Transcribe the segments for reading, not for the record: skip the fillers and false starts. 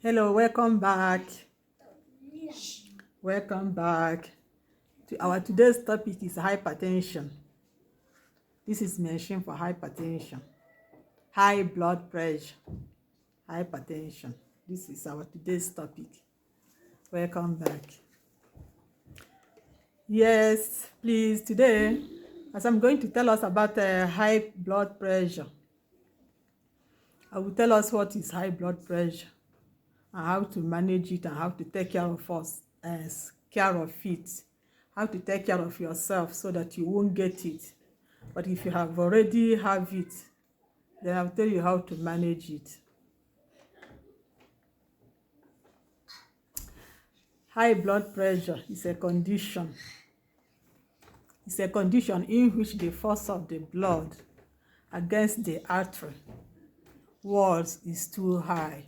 Hello, welcome back. Welcome back. Our today's topic is hypertension. This is mentioned for hypertension, high blood pressure, hypertension. This is our today's topic. Welcome back. Yes, please, today, as I'm going to tell us about high blood pressure, I will tell us what is high blood pressure and how to manage it and how to take care of us as care of it, how to take care of yourself so that you won't get it. But if you have already have it, then I'll tell you how to manage it. High blood pressure is a condition. It's a condition in which the force of the blood against the artery walls is too high.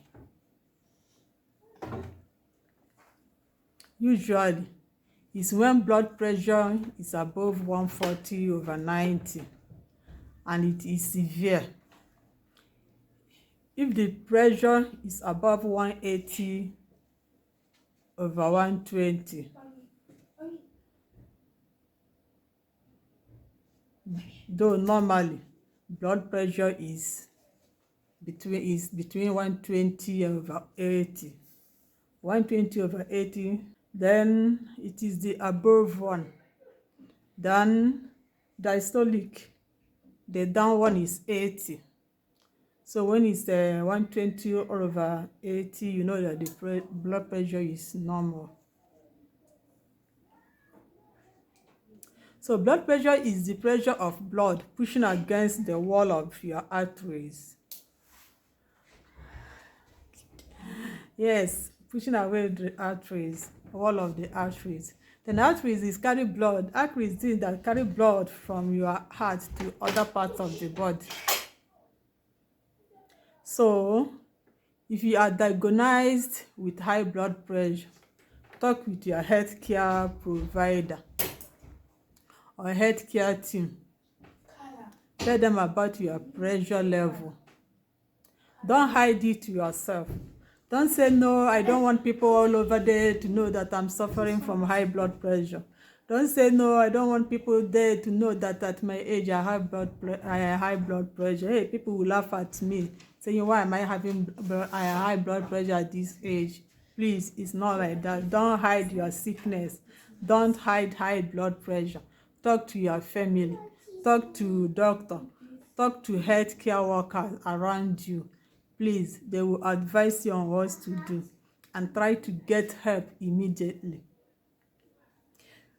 Usually, it's when blood pressure is above 140/90 and it is severe. If the pressure is above 180/120, though normally blood pressure is between 120/80. 120/80, then it is the above one. Then diastolic, the down one is 80. So when it's 120/80, you know that the blood pressure is normal. So blood pressure is the pressure of blood pushing against the wall of your arteries. Yes, pushing away the arteries, wall of the arteries. Then arteries is carry blood. Arteries is that carry blood from your heart to other parts of the body. So, if you are diagnosed with high blood pressure, talk with your healthcare provider or healthcare team. Tell them about your pressure level. Don't hide it to yourself. Don't say, no, I don't want people all over there to know that I'm suffering from high blood pressure. Don't say, no, I don't want people there to know that at my age I have high blood pressure. Hey, people will laugh at me, saying, why am I having high blood pressure at this age? Please, it's not like that. Don't hide your sickness. Don't hide high blood pressure. Talk to your family. Talk to doctor. Talk to healthcare workers around you. Please, they will advise you on what to do and try to get help immediately.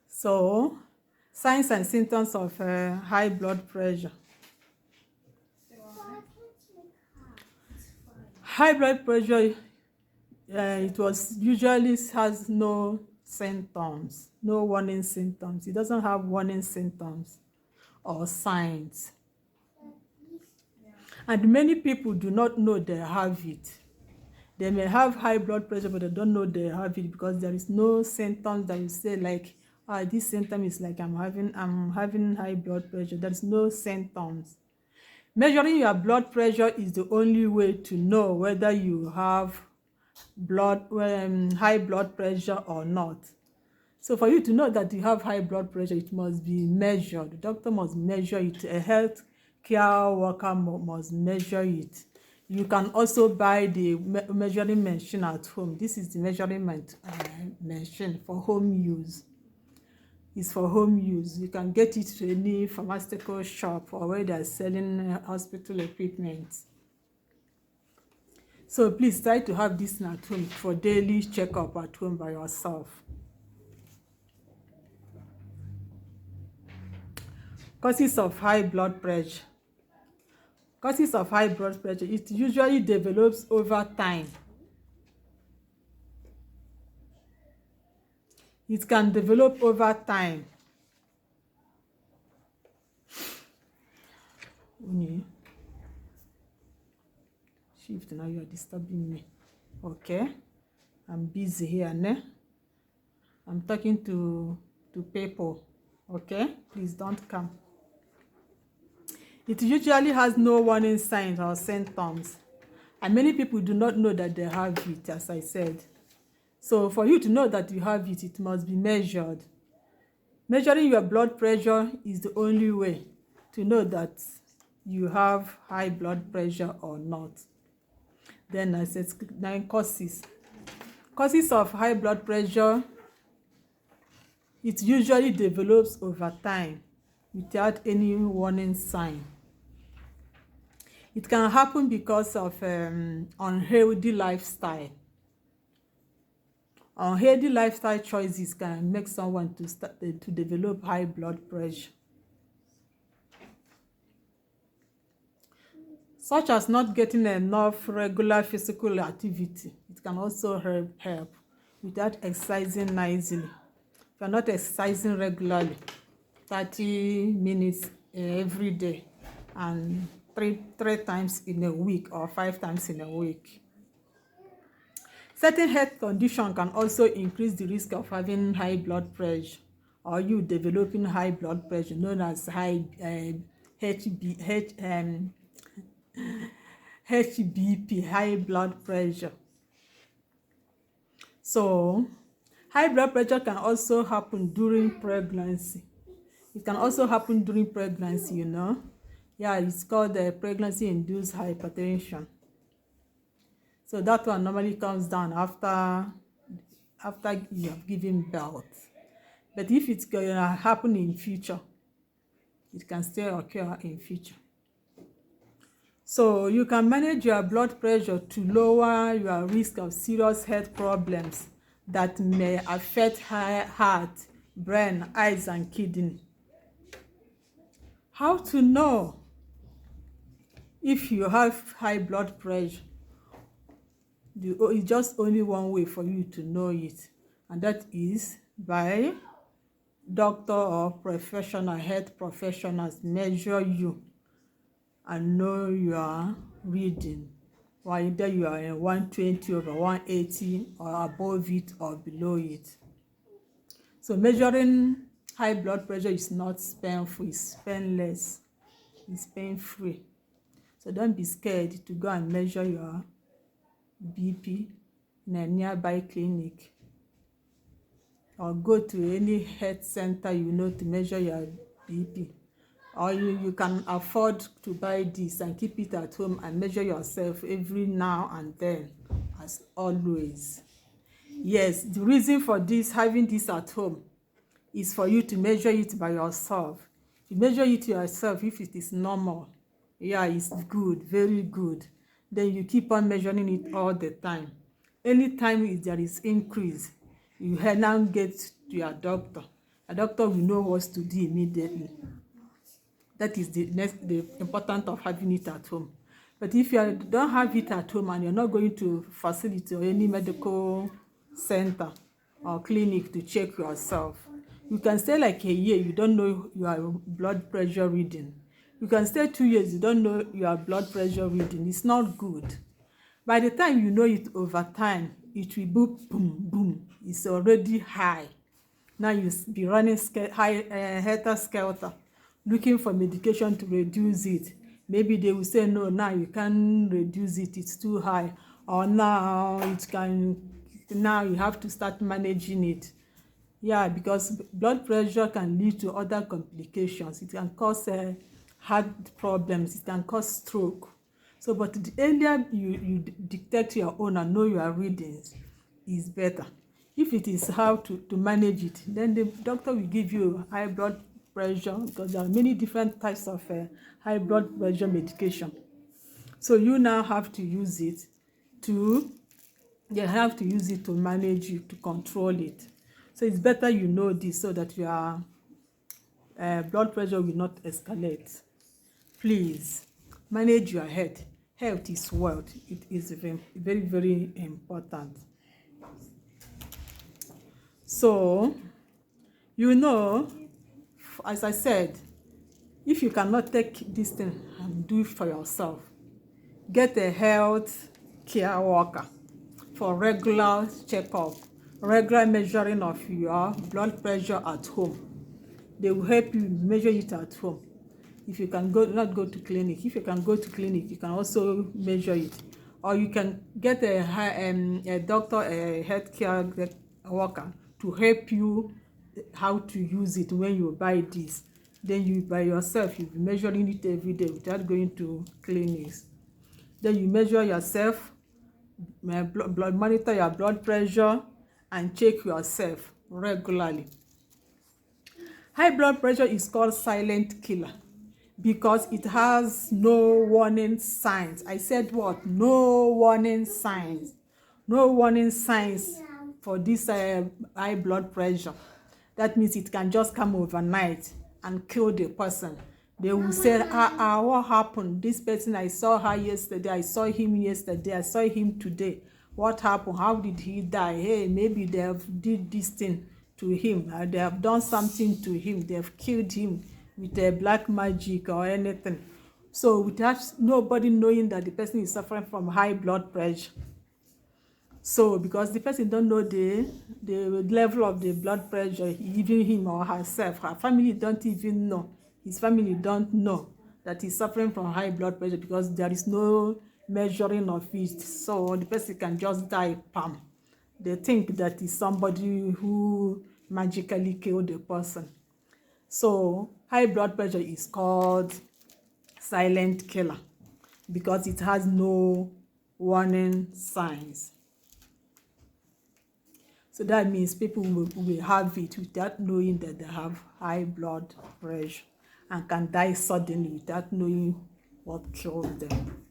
So, signs and symptoms of high blood pressure. High blood pressure, usually has no symptoms, no warning symptoms. It doesn't have warning symptoms or signs. And many people do not know they have it. They may have high blood pressure, but they don't know they have it because there is no symptoms that you say like, this symptom is like I'm having high blood pressure. There's no symptoms. Measuring your blood pressure is the only way to know whether you have high blood pressure or not. So for you to know that you have high blood pressure, it must be measured. The doctor must measure it. A health care worker must measure it. You can also buy the measuring machine at home. This is the measuring machine for home use. It's for home use. You can get it to any pharmaceutical shop or where they're selling hospital equipment. So please try to have this at home for daily checkup at home by yourself. Causes of high blood pressure. Causes of high blood pressure, it usually develops over time. It can develop over time. Shift, now you are disturbing me. Okay, I'm busy here, ne? I'm talking to people. Okay, please don't come. It usually has no warning signs or symptoms And many people do not know that they have it, as I said. So for you to know that you have it, it must be measured. Measuring your blood pressure is the only way to know that you have high blood pressure or not. Then I said 9 causes. Causes of high blood pressure, it usually develops over time without any warning sign. It can happen because of unhealthy lifestyle. Unhealthy lifestyle choices can make someone to develop high blood pressure, such as not getting enough regular physical activity. It can also help without exercising nicely. If you're not exercising regularly, 30 minutes every day, and three times in a week or 5 times in a week. Certain health condition can also increase the risk of having high blood pressure, or you developing high blood pressure, known as HBP, high blood pressure. So high blood pressure can also happen during pregnancy. It can also happen during pregnancy, you know. Yeah, it's called pregnancy-induced hypertension. So that one normally comes down after you have given birth. But if it's going to happen in future, it can still occur in future. So you can manage your blood pressure to lower your risk of serious health problems that may affect heart, brain, eyes, and kidney. How to know if you have high blood pressure? It's just only one way for you to know it, and that is by doctor or professional health professionals measure you and know your reading, whether you are in 120 over 180 or above it or below it. So measuring high blood pressure is not painful, it's painless, it's pain-free. So don't be scared to go and measure your BP in a nearby clinic, or go to any health center you know to measure your BP. Or you can afford to buy this and keep it at home and measure yourself every now and then, as always. Yes, the reason for this, having this at home, is for you to measure it by yourself. You measure it yourself. If it is normal, yeah, it's good, very good, then you keep on measuring it all the time. Anytime there is increase, you now get to your doctor. A doctor will know what to do immediately. That is the importance of having it at home. But if you don't have it at home and you're not going to facility or any medical center or clinic to check yourself, you can stay like a year, you don't know your blood pressure reading. You can stay 2 years, you don't know your blood pressure reading. It's not good. By the time you know it over time, it will boom, boom, boom. It's already high. Now you be running helter-skelter, looking for medication to reduce it. Maybe they will say, no, now you can't reduce it, it's too high. Or now you have to start managing it. Yeah, because blood pressure can lead to other complications. It can cause heart problems, it can cause stroke. So, but the earlier you detect your own and know your readings, is better. If it is how to manage it, then the doctor will give you high blood pressure, because there are many different types of high blood pressure medication. So you now have to use it to manage you, to control it. So it's better you know this so that your blood pressure will not escalate. Please manage your health. Health is wealth. It is very, very, very important. So, you know, as I said, if you cannot take this thing and do it for yourself, get a health care worker for regular checkup, regular measuring of your blood pressure at home. They will help you measure it at home. If you can not go to clinic, if you can go to clinic, you can also measure it. or you can get a doctor, a healthcare worker to help you how to use it when you buy this. Then you by yourself, you'll be measuring it every day without going to clinics. Then you measure yourself, monitor your blood pressure, and check yourself regularly. High blood pressure is called silent killer because it has no warning signs. I said what? No warning signs. No warning signs for this high blood pressure. That means it can just come overnight and kill the person. They will say, what happened? This person, I saw her yesterday, I saw him yesterday, I saw him today. What happened? How did he die? Hey, maybe they have did this thing to him. They have done something to him. They have killed him with a black magic or anything. So without nobody knowing that the person is suffering from high blood pressure. So because the person don't know the level of the blood pressure, even him or herself, her family don't even know. His family don't know that he's suffering from high blood pressure because there is no measuring of it. So the person can just die, pam. They think that is somebody who magically killed the person. So high blood pressure is called silent killer because it has no warning signs. So that means people will have it without knowing that they have high blood pressure and can die suddenly without knowing what killed them.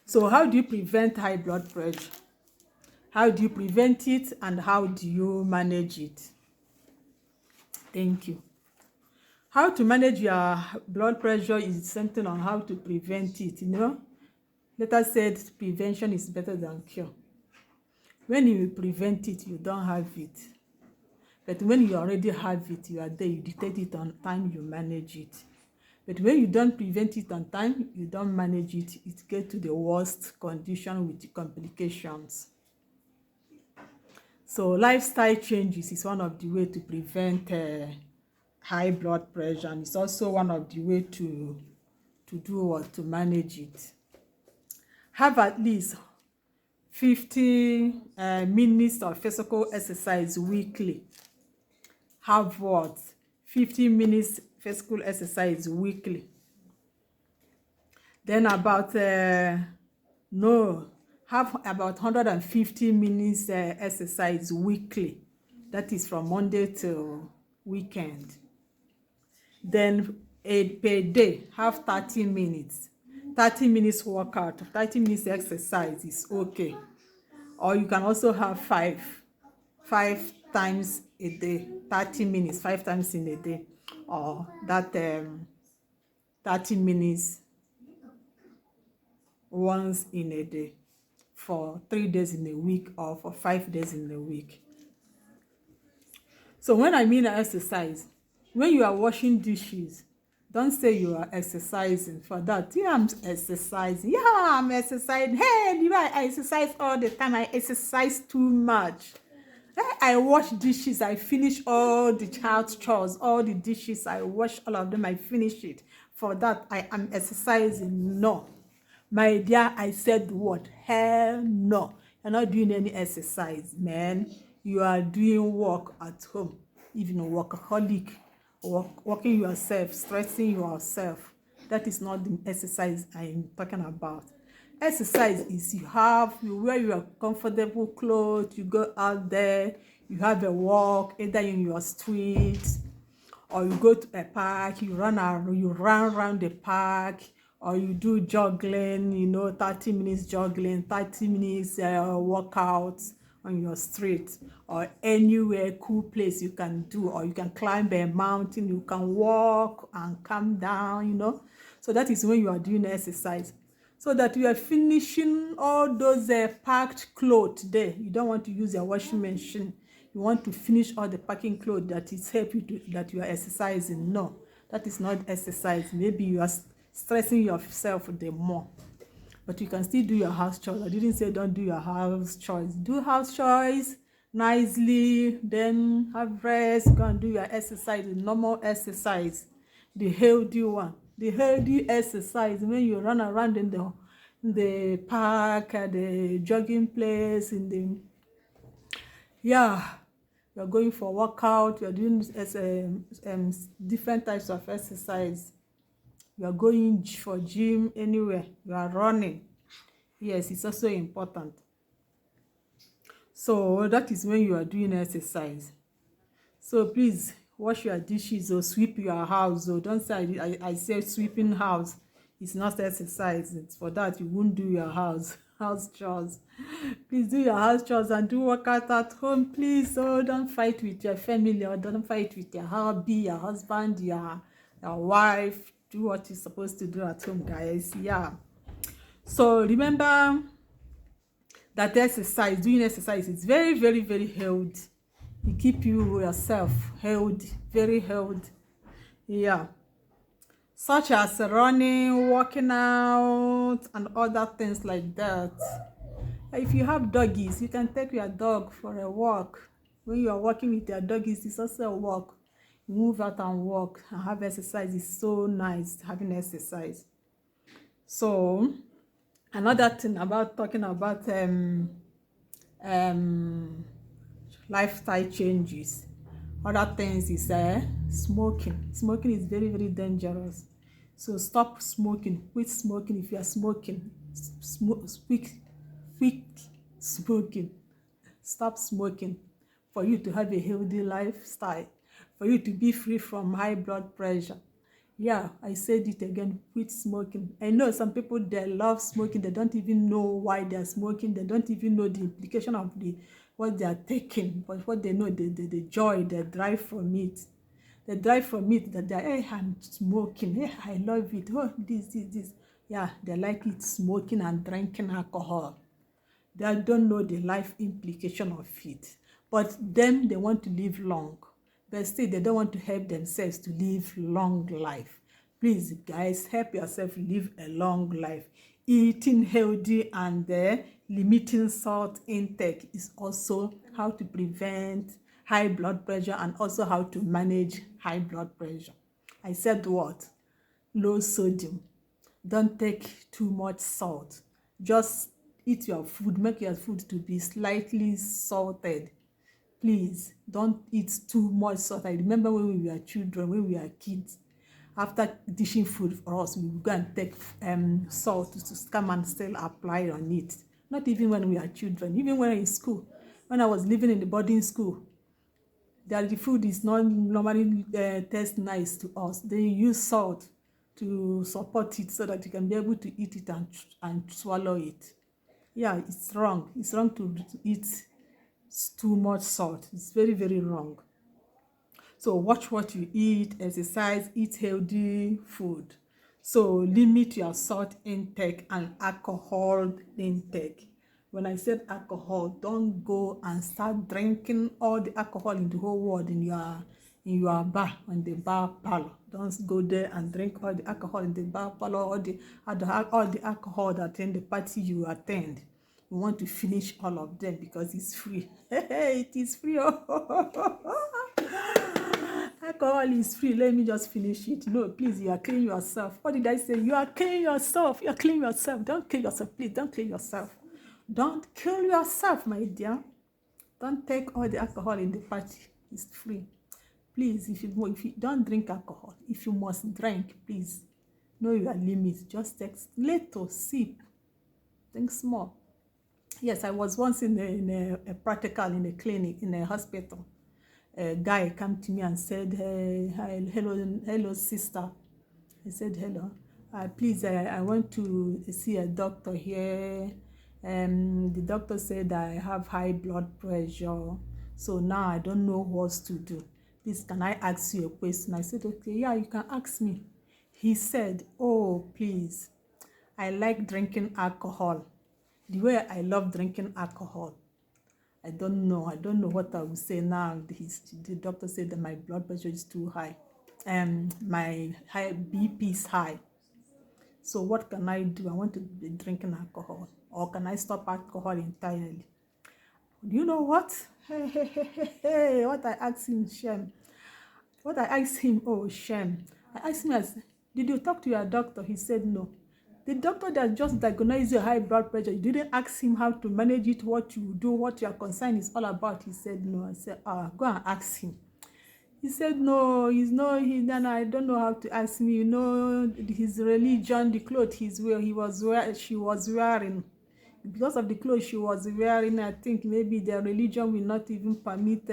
So how do you prevent high blood pressure? How do you prevent it and how do you manage it? Thank you. How to manage your blood pressure is something on how to prevent it, you know. Let us say prevention is better than cure. When you prevent it, you don't have it. But when you already have it, you are there, you detect it on time, you manage it. But when you don't prevent it on time, you don't manage it, it gets to the worst condition with complications. So lifestyle changes is one of the ways to prevent high blood pressure, and it's also one of the ways to do what? To manage it. Have at least 50 minutes of physical exercise weekly. Have what? 50 minutes physical exercise weekly. Then about have about 150 minutes exercise weekly. That is from Monday till weekend. Then per day, have 30 minutes. 30 minutes workout, 30 minutes exercise is okay. Or you can also have five times a day, 30 minutes, 5 times in a day. Or that 30 minutes once in a day for 3 days in a week or for 5 days in a week. So when I mean exercise, when you are washing dishes, don't say you are exercising for that. Yeah, I'm exercising. Yeah, I'm exercising. Hey, you know, I exercise all the time. I exercise too much. I wash dishes. I finish all the child's chores, all the dishes. I wash all of them. I finish it. For that, I am exercising. No. My dear, I said what? Hell no. You're not doing any exercise, man. You are doing work at home. Even a workaholic. Working yourself, stressing yourself. That is not the exercise I'm talking about. Exercise is you wear your comfortable clothes, you go out there, you have a walk either in your street or you go to a park, you run around the park, or you do jogging, you know, 30 minutes jogging, 30 minutes workouts on your street or anywhere cool place you can do, or you can climb a mountain, you can walk and come down, you know. So that is when you are doing exercise. So that you are finishing all those packed clothes there. You don't want to use your washing machine. You want to finish all the packing clothes that is help you to, that you are exercising. No, that is not exercise. Maybe you are stressing yourself the more. But you can still do your house chores. I didn't say don't do your house chores. Do house chores nicely, then have rest, go and do your exercise, the normal exercise, the healthy one. The healthy exercise when you run around in the park, at the jogging place, in the, yeah, you're going for workout, you're doing different types of exercise, you're going for gym, anywhere, you are running. Yes, it's also important. So that is when you are doing exercise. So please wash your dishes or sweep your house. Or don't say I said sweeping house. It's not exercise. It's for that you won't do your house chores. Please do your house chores and do workout at home, please. Oh, don't fight with your family, or don't fight with your hubby, your husband, your wife. Do what you're supposed to do at home, guys. Yeah. So remember that doing exercise is very, very, very healthy. It keep you yourself healthy, very healthy. Yeah, such as running, working out, and other things like that. If you have doggies, you can take your dog for a walk. When you are walking with your doggies, it's also a walk. You move out and walk and have exercise. It's so nice having exercise. So another thing about talking about lifestyle changes, other things is smoking is very, very dangerous. So stop smoking, quit smoking. If you are smoking, quit smoking, stop smoking, for you to have a healthy lifestyle, for you to be free from high blood pressure. Yeah, I said it again, quit smoking. I know some people, they love smoking, they don't even know why they're smoking, they don't even know the implication of what they are taking, but what they know, the joy, the drive from it. The drive from it, that they're, hey, I'm smoking, hey, I love it, oh, this. Yeah, they like it, smoking and drinking alcohol. They don't know the life implication of it. But them, they want to live long. But still, they don't want to help themselves to live long life. Please, guys, help yourself live a long life. Eating healthy and limiting salt intake is also how to prevent high blood pressure and also how to manage high blood pressure. I said what? Low sodium. Don't take too much salt. Just eat your food, make your food to be slightly salted. Please don't eat too much salt. I remember when we were children, when we were kids, after dishing food for us, we would go and take salt to come and still apply on it. Not even when we are children, even when in school. When I was living in the boarding school, that the food is not normally taste nice to us. They use salt to support it so that you can be able to eat it and swallow it. Yeah, it's wrong. It's wrong to eat too much salt. It's very, very wrong. So watch what you eat, exercise, eat healthy food. So limit your salt intake and alcohol intake. When I said alcohol, don't go and start drinking all the alcohol in the whole world in your bar, in the bar parlor. Don't go there and drink all the alcohol in the bar parlor, all the alcohol that in the party you attend. We want to finish all of them because it's free. It is free. Alcohol is free. Let me just finish it. No, please, you are killing yourself. What did I say? You are killing yourself. You are killing yourself. Don't kill yourself. Please, don't kill yourself. Don't kill yourself, my dear. Don't take all the alcohol in the party. It's free. Please, if you don't drink alcohol, if you must drink, please know your limits. Just take little sip. Think small. Yes, I was once in a practical in a clinic, in a hospital. A guy came to me and said, hey, hello, sister. I said, hello. Please, I want to see a doctor here. The doctor said I have high blood pressure. So now I don't know what to do. Please, can I ask you a question? I said, okay, yeah, you can ask me. He said, oh, please, I like drinking alcohol. The way I love drinking alcohol. I don't know what I will say now. The doctor said that my blood pressure is too high. My high BP is high. So what can I do? I want to be drinking alcohol. Or can I stop alcohol entirely? Do you know what? Hey, what I asked him, Shem. What I asked him, oh, Shem. I asked him, did you talk to your doctor? He said no. The doctor that just diagnosed your high blood pressure, you didn't ask him how to manage it, what you do, what your concern is all about. He said no. I said, go and ask him. He said no, then I don't know how to ask me. You know, his religion, the clothes she was wearing. Because of the clothes she was wearing, I think maybe their religion will not even permit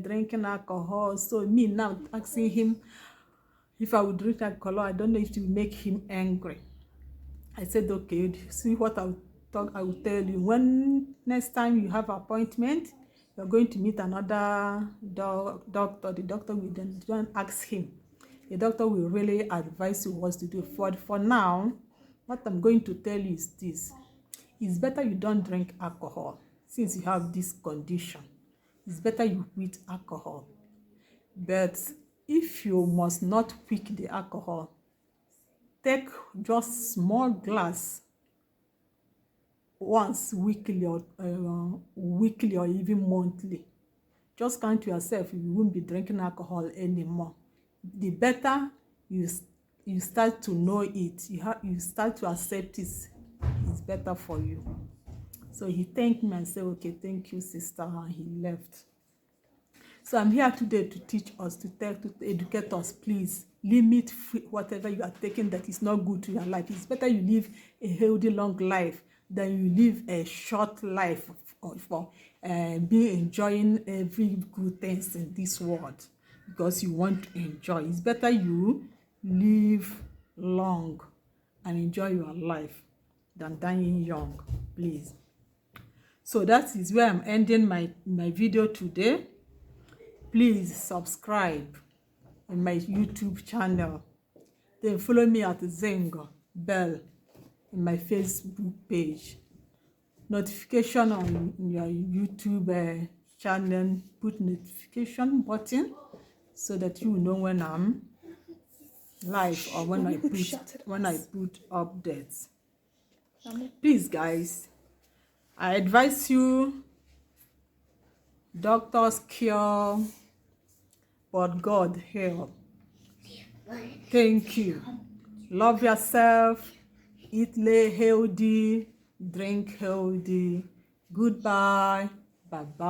drinking alcohol. So me now asking him if I would drink alcohol, I don't know if it will make him angry. I said, okay, see what I will tell you. When next time you have appointment, you're going to meet another doctor. The doctor will then ask him. The doctor will really advise you what to do. For now, what I'm going to tell you is this. It's better you don't drink alcohol since you have this condition. It's better you quit alcohol. But if you must not quit the alcohol, take just small glass once weekly or even monthly. Just count yourself, you won't be drinking alcohol anymore. The better you start to know it, you start to accept it, it's better for you. So he thanked me and said, okay, thank you, sister, and he left. So I'm here today to teach us, to educate us. Please limit whatever you are taking that is not good to your life. It's better you live a healthy, long life than you live a short life for being enjoying every good things in this world because you want to enjoy. It's better you live long and enjoy your life than dying young, please. So that is where I'm ending my video today. Please subscribe in my YouTube channel. Then follow me at Zengo Bell in my Facebook page. Notification on your YouTube channel. Put notification button so that you know when I'm live or when I put updates. Please, guys, I advise you. Doctors cure, but God heal. Thank you. Love yourself. Eat healthy. Drink healthy. Goodbye. Bye-bye.